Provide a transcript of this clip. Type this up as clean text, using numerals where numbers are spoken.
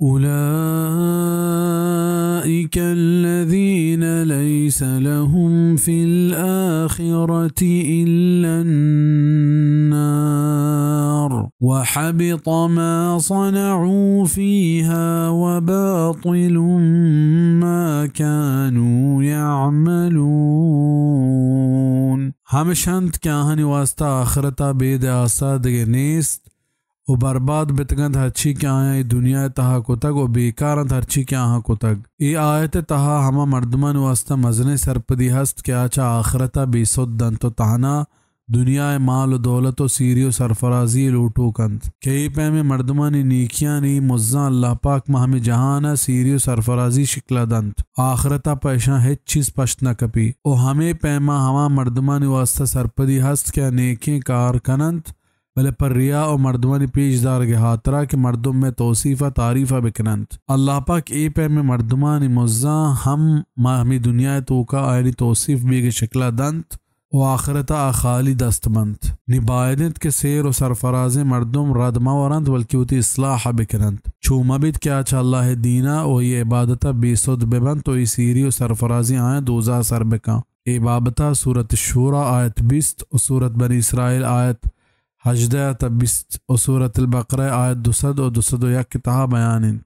أولئك الذين ليس لهم في الآخرة إلا النار وحبط ما صنعوا فيها وباطل ما كانوا يعملون. همشند كاهني واسطة آخرتا بيد آساد نیست و برباد بتگند ہرچی کے آیا دنیا تہا کو تگ و بیکارند ہرچی کے آہاں کو تگ. ای آیت تہا ہما مردمان واسطہ مزنے سرپدی ہست کہ آچا آخرتا بی سود دن تو تہنا دنیا مال و دولت و سیری و سرفرازی لوٹو کند. کئی پہمے مردمانی نیکیانی مزاں اللہ پاک مہمی جہانا سیری و سرفرازی شکلا دند. آخرتا پیشاں ہیچ چیز پشت نہ کپی. او ہمیں پیما ہما مردمانی واسطہ سرپدی ہست کیا نیکیں کار کنند بلے پر ریا اور مردمانی پیش دار کے حاطرہ کے مردم میں توصیفہ تعریفہ بکنند. اللہ پاک اے پہ میں مردمانی مزاں ہم ہمیں دنیا توکا آئینی توصیف بھی کے شکلہ دند و آخرتا خالی دستمند. نبایدند کے سیر و سرفراز مردم ردمہ ورند بلکہ ہوتی اصلاح بکنند. چوما بیت کیا چا اللہ دینا و یہ عبادتا بے سود ببند تو یہ سیری و سرفرازی آئیں دوزہ سر بکن. اے بابتا سورة الشورى آیت 20 و سورة بنی اسرائیل آیت 18 تا 20 و سورة البقرہ آیت 200 و 201 تہا بیانند.